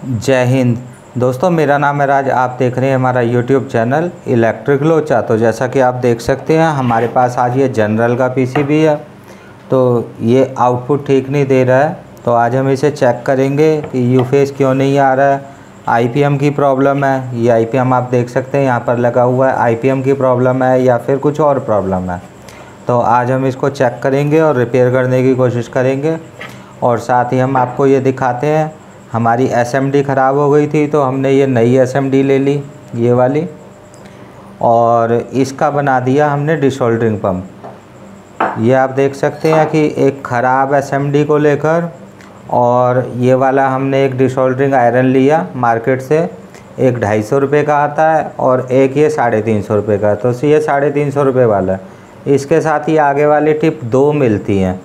जय हिंद दोस्तों, मेरा नाम है राज। आप देख रहे हैं हमारा यूट्यूब चैनल इलेक्ट्रिक लोचा। तो जैसा कि आप देख सकते हैं हमारे पास आज ये जनरल का पीसीबी है। तो ये आउटपुट ठीक नहीं दे रहा है, तो आज हम इसे चेक करेंगे कि यूफेस क्यों नहीं आ रहा है। आईपीएम की प्रॉब्लम है, ये आईपीएम आप देख सकते हैं यहाँ पर लगा हुआ है। आईपीएम की प्रॉब्लम है या फिर कुछ और प्रॉब्लम है। तो आज हम इसको चेक करेंगे और रिपेयर करने की कोशिश करेंगे। और साथ ही हम आपको ये दिखाते हैं, हमारी एसएमडी ख़राब हो गई थी तो हमने ये नई एसएमडी ले ली, ये वाली, और इसका बना दिया हमने डिसोल्डरिंग पम्प। ये आप देख सकते हैं कि एक ख़राब एसएमडी को लेकर और ये वाला हमने एक डिसोल्डरिंग आयरन लिया मार्केट से। एक 250 रुपये का आता है और एक ये 350 रुपये का। तो ये 350 रुपये वाला है। इसके साथ ही आगे वाली टिप दो मिलती हैं।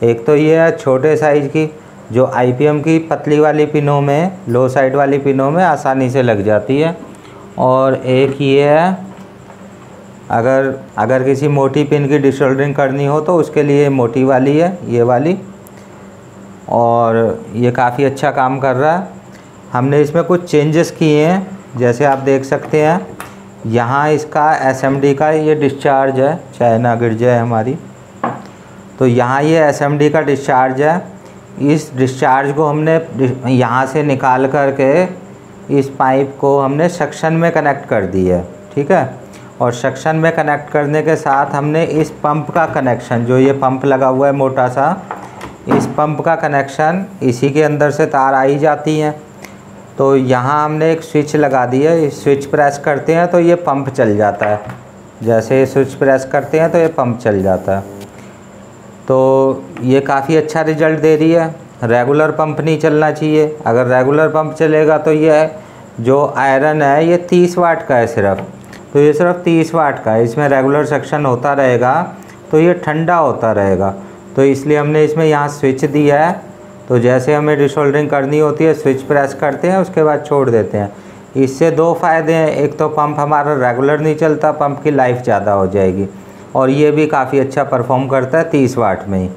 एक तो ये है छोटे साइज़ की, जो आईपीएम की पतली वाली पिनों में, लो साइड वाली पिनों में आसानी से लग जाती है। और एक ये है, अगर किसी मोटी पिन की डिसोल्डरिंग करनी हो तो उसके लिए मोटी वाली है, ये वाली। और ये काफ़ी अच्छा काम कर रहा है। हमने इसमें कुछ चेंजेस किए हैं, जैसे आप देख सकते हैं यहाँ इसका एसएमडी का ये डिस्चार्ज है, चाहे ना गिर जाए हमारी। तो यहाँ ये एसएमडी का डिस्चार्ज है। इस डिस्चार्ज को हमने यहाँ से निकाल करके इस पाइप को हमने सक्शन में कनेक्ट कर दी है, ठीक है। और सक्शन में कनेक्ट करने के साथ हमने इस पंप का कनेक्शन, जो ये पंप लगा हुआ है मोटा सा, इस पंप का कनेक्शन इसी के अंदर से तार आई जाती हैं। तो यहाँ हमने एक स्विच लगा दी है। इस स्विच प्रेस करते हैं तो ये पंप चल जाता है। जैसे स्विच प्रेस करते हैं तो ये पंप चल जाता है। तो ये काफ़ी अच्छा रिज़ल्ट दे रही है। रेगुलर पंप नहीं चलना चाहिए। अगर रेगुलर पंप चलेगा तो ये जो आयरन है ये 30 वाट का है सिर्फ। तो ये सिर्फ 30 वाट का है, इसमें रेगुलर सेक्शन होता रहेगा तो ये ठंडा होता रहेगा। तो इसलिए हमने इसमें यहाँ स्विच दिया है। तो जैसे हमें डिसोल्डरिंग करनी होती है, स्विच प्रेस करते हैं, उसके बाद छोड़ देते हैं। इससे दो फ़ायदे हैं। एक तो पंप हमारा रेगुलर नहीं चलता, पंप की लाइफ ज़्यादा हो जाएगी। और ये भी काफ़ी अच्छा परफॉर्म करता है 30 वाट में ही।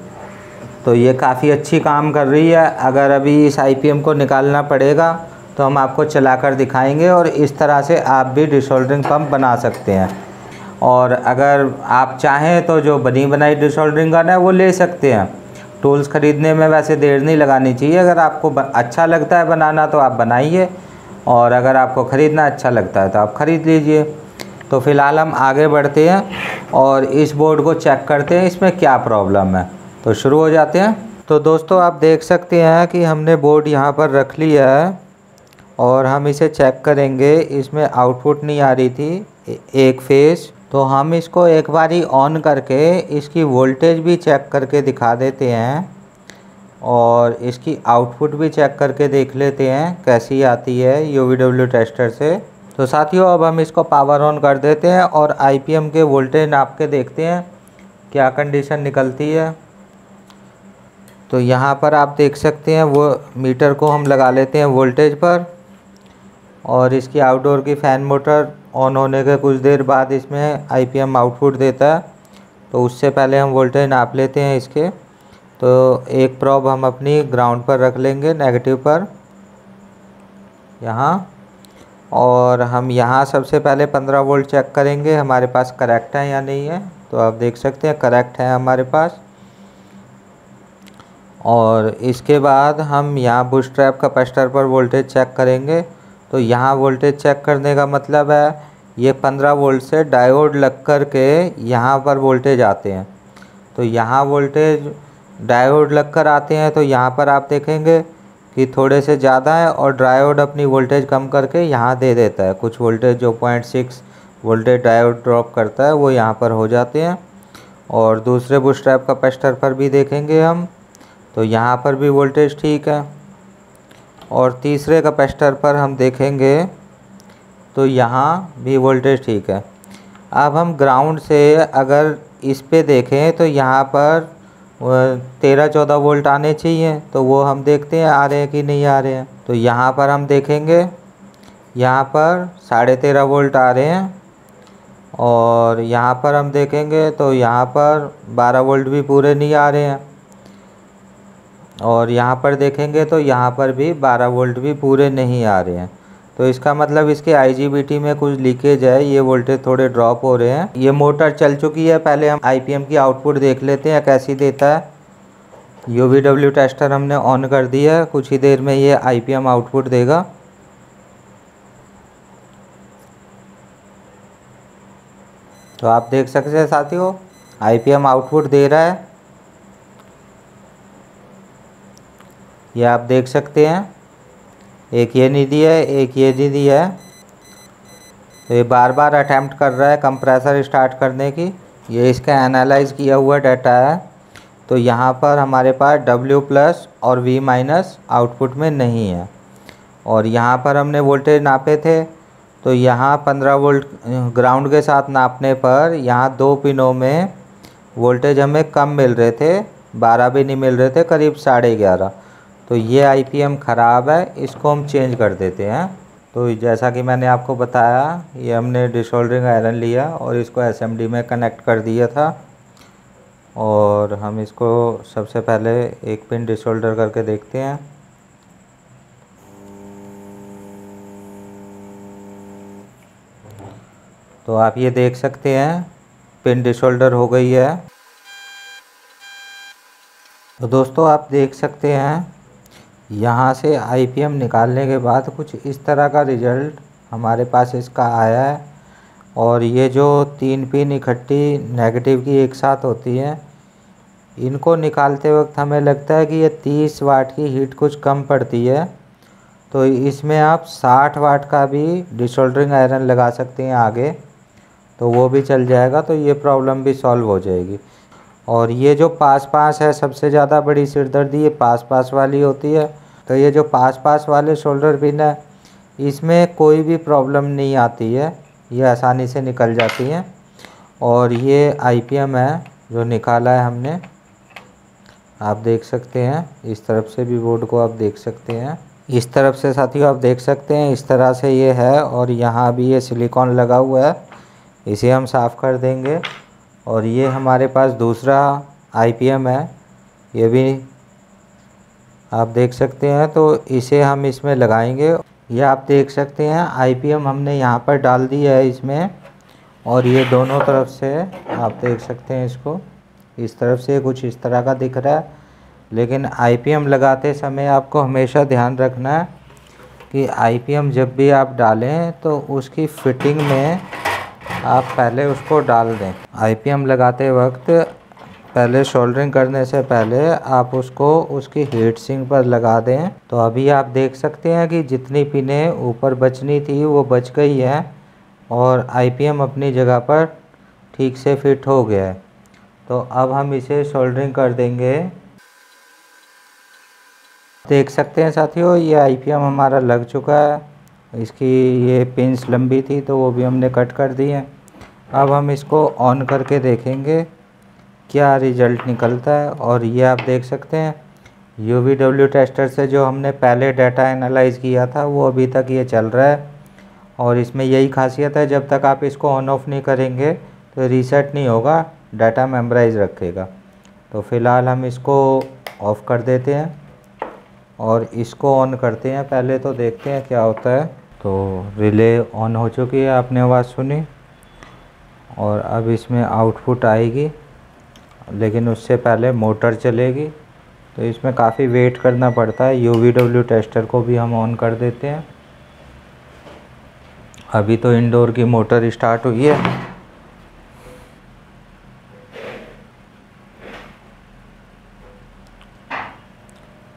तो ये काफ़ी अच्छी काम कर रही है। अगर अभी इस आईपीएम को निकालना पड़ेगा तो हम आपको चलाकर दिखाएंगे और इस तरह से आप भी डिसोल्डरिंग पंप बना सकते हैं। और अगर आप चाहें तो जो बनी बनाई डिसोल्डरिंग गन है वो ले सकते हैं। टूल्स ख़रीदने में वैसे देर नहीं लगानी चाहिए। अगर आपको अच्छा लगता है बनाना तो आप बनाइए, और अगर आपको ख़रीदना अच्छा लगता है तो आप ख़रीद लीजिए। तो फ़िलहाल हम आगे बढ़ते हैं और इस बोर्ड को चेक करते हैं इसमें क्या प्रॉब्लम है। तो शुरू हो जाते हैं। तो दोस्तों आप देख सकते हैं कि हमने बोर्ड यहाँ पर रख लिया है और हम इसे चेक करेंगे। इसमें आउटपुट नहीं आ रही थी एक फेस। तो हम इसको एक बारी ऑन करके इसकी वोल्टेज भी चेक करके दिखा देते हैं और इसकी आउटपुट भी चेक करके देख लेते हैं कैसी आती है यूवीडब्ल्यू टेस्टर से। तो साथियों अब हम इसको पावर ऑन कर देते हैं और आईपीएम के वोल्टेज नाप के देखते हैं क्या कंडीशन निकलती है। तो यहाँ पर आप देख सकते हैं वो मीटर को हम लगा लेते हैं वोल्टेज पर, और इसकी आउटडोर की फ़ैन मोटर ऑन होने के कुछ देर बाद इसमें आईपीएम आउटपुट देता है। तो उससे पहले हम वोल्टेज नाप लेते हैं इसके। तो एक प्रॉब हम अपनी ग्राउंड पर रख लेंगे, नेगेटिव पर यहाँ, और हम यहाँ सबसे पहले 15 वोल्ट चेक करेंगे हमारे पास करेक्ट है या नहीं है। तो आप देख सकते हैं करेक्ट है हमारे पास। और इसके बाद हम यहाँ बूस्ट्रैप कैपेसिटर पर वोल्टेज चेक करेंगे। तो यहाँ वोल्टेज चेक करने का मतलब है ये 15 वोल्ट से डायोड लग कर के यहाँ पर वोल्टेज आते हैं। तो यहाँ वोल्टेज डायोड लग कर आते हैं। तो यहाँ पर आप देखेंगे कि थोड़े से ज़्यादा है और डायोड अपनी वोल्टेज कम करके यहाँ दे देता है। कुछ वोल्टेज जो 0.6 वोल्टेज डायोड ड्रॉप करता है वो यहाँ पर हो जाते हैं। और दूसरे बूस्ट्रैप कैपेसिटर पर भी देखेंगे हम, तो यहाँ पर भी वोल्टेज ठीक है। और तीसरे कैपेसिटर पर हम देखेंगे तो यहाँ भी वोल्टेज ठीक है। अब हम ग्राउंड से अगर इस पे देखें तो यहाँ पर 13-14 वोल्ट आने चाहिए। तो वो हम देखते हैं आ रहे हैं कि नहीं आ रहे हैं। तो यहाँ पर हम देखेंगे, यहाँ पर 13.5 वोल्ट आ रहे हैं। और यहाँ पर हम देखेंगे तो यहाँ पर 12 वोल्ट भी पूरे नहीं आ रहे हैं। और यहाँ पर देखेंगे तो यहाँ पर भी 12 वोल्ट भी पूरे नहीं आ रहे हैं। तो इसका मतलब इसके IGBT में कुछ लीकेज है, ये वोल्टेज थोड़े ड्रॉप हो रहे हैं। ये मोटर चल चुकी है, पहले हम IPM की आउटपुट देख लेते हैं कैसी देता है। UVW टेस्टर हमने ऑन कर दिया है, कुछ ही देर में ये IPM आउटपुट देगा। तो आप देख सकते हैं साथियों, IPM आउटपुट दे रहा है, ये आप देख सकते हैं। एक ये नहीं दिया है, एक ये नहीं दिया है। तो ये बार बार अटैम्प्ट कर रहा है कंप्रेसर स्टार्ट करने की। ये इसका एनालाइज किया हुआ डाटा है। तो यहाँ पर हमारे पास W+ और V- आउटपुट में नहीं है। और यहाँ पर हमने वोल्टेज नापे थे, तो यहाँ 15 वोल्ट ग्राउंड के साथ नापने पर यहाँ 2 पिनों में वोल्टेज हमें कम मिल रहे थे, 12 भी नहीं मिल रहे थे, करीब 11.5। तो ये IPM ख़राब है, इसको हम चेंज कर देते हैं। तो जैसा कि मैंने आपको बताया, ये हमने डिसोल्डरिंग आयरन लिया और इसको SMD में कनेक्ट कर दिया था। और हम इसको सबसे पहले एक पिन डिसोल्डर करके देखते हैं। तो आप ये देख सकते हैं पिन डिसोल्डर हो गई है। तो दोस्तों आप देख सकते हैं यहाँ से IPM निकालने के बाद कुछ इस तरह का रिज़ल्ट हमारे पास इसका आया है। और ये जो 3 पिन इकट्ठी नेगेटिव की एक साथ होती हैं, इनको निकालते वक्त हमें लगता है कि ये 30 वाट की हीट कुछ कम पड़ती है। तो इसमें आप 60 वाट का भी डिसोल्डरिंग आयरन लगा सकते हैं आगे, तो वो भी चल जाएगा, तो ये प्रॉब्लम भी सॉल्व हो जाएगी। और ये जो पास है, सबसे ज़्यादा बड़ी सिरदर्दी ये पास वाली होती है। तो ये जो पास वाले शोल्डर पिन है, इसमें कोई भी प्रॉब्लम नहीं आती है, ये आसानी से निकल जाती हैं। और ये IPM है जो निकाला है हमने, आप देख सकते हैं। इस तरफ से भी बोर्ड को आप देख सकते हैं, इस तरफ से साथियों आप देख सकते हैं, इस तरह से ये है। और यहाँ भी ये सिलिकॉन लगा हुआ है, इसे हम साफ़ कर देंगे। और ये हमारे पास दूसरा IPM है, ये भी आप देख सकते हैं। तो इसे हम इसमें लगाएंगे। ये आप देख सकते हैं IPM हमने यहाँ पर डाल दिया है इसमें। और ये दोनों तरफ से आप देख सकते हैं, इसको इस तरफ से कुछ इस तरह का दिख रहा है। लेकिन IPM लगाते समय आपको हमेशा ध्यान रखना है कि IPM जब भी आप डालें तो उसकी फिटिंग में आप पहले उसको डाल दें। IPM लगाते वक्त पहले सोल्डरिंग करने से पहले आप उसको उसकी हीट सिंक पर लगा दें। तो अभी आप देख सकते हैं कि जितनी पिनें ऊपर बचनी थी वो बच गई है और IPM अपनी जगह पर ठीक से फिट हो गया है। तो अब हम इसे सोल्डरिंग कर देंगे। देख सकते हैं साथियों, ये IPM हमारा लग चुका है। इसकी ये पिंस लंबी थी तो वो भी हमने कट कर दी है। अब हम इसको ऑन करके देखेंगे क्या रिज़ल्ट निकलता है। और ये आप देख सकते हैं UVW टेस्टर से जो हमने पहले डाटा एनालाइज किया था वो अभी तक ये चल रहा है। और इसमें यही खासियत है, जब तक आप इसको ऑन ऑफ नहीं करेंगे तो रीसेट नहीं होगा, डाटा मेमोराइज रखेगा। तो फ़िलहाल हम इसको ऑफ़ कर देते हैं और इसको ऑन करते हैं पहले, तो देखते हैं क्या होता है। तो रिले ऑन हो चुकी है, आपने आवाज़ सुनी। और अब इसमें आउटपुट आएगी, लेकिन उससे पहले मोटर चलेगी। तो इसमें काफ़ी वेट करना पड़ता है। UVW टेस्टर को भी हम ऑन कर देते हैं। अभी तो इंडोर की मोटर स्टार्ट हुई है।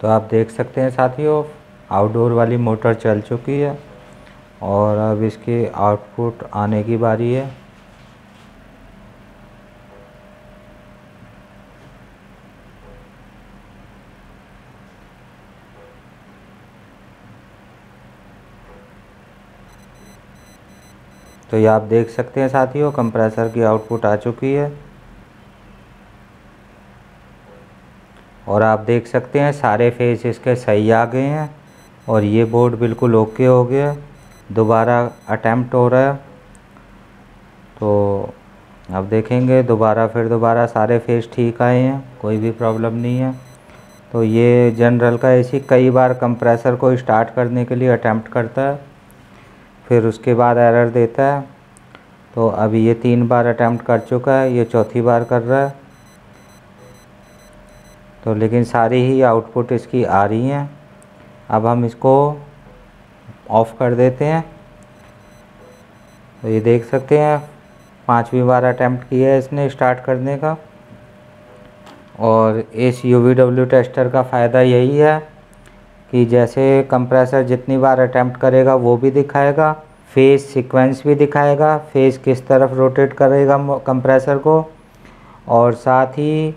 तो आप देख सकते हैं साथियों, आउटडोर वाली मोटर चल चुकी है और अब इसकी आउटपुट आने की बारी है। तो ये आप देख सकते हैं साथियों, कंप्रेसर की आउटपुट आ चुकी है। और आप देख सकते हैं सारे फेस इसके सही आ गए हैं और ये बोर्ड बिल्कुल ओके हो गया। दोबारा अटैम्प्ट हो रहा है, तो अब देखेंगे दोबारा सारे फेस ठीक आए हैं, कोई भी प्रॉब्लम नहीं है। तो ये जनरल का एसी कई बार कंप्रेसर को स्टार्ट करने के लिए अटेम्प्ट करता है, फिर उसके बाद एरर देता है। तो अभी ये 3 बार अटेम्प्ट कर चुका है, ये चौथी बार कर रहा है। तो लेकिन सारी ही आउटपुट इसकी आ रही हैं। अब हम इसको ऑफ़ कर देते हैं। तो ये देख सकते हैं 5वीं बार अटेम्प्ट किया है इसने स्टार्ट करने का। और इस UVW टेस्टर का फ़ायदा यही है कि जैसे कंप्रेसर जितनी बार अटेम्प्ट करेगा वो भी दिखाएगा, फेज सीक्वेंस भी दिखाएगा, फेज किस तरफ रोटेट करेगा कंप्रेसर को, और साथ ही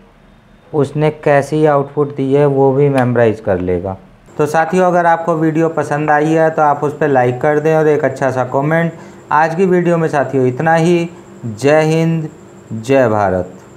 उसने कैसी आउटपुट दी है वो भी मेमोराइज कर लेगा। तो साथियों, अगर आपको वीडियो पसंद आई है तो आप उस पर लाइक कर दें और एक अच्छा सा कमेंट। आज की वीडियो में साथियों इतना ही। जय हिंद, जय भारत।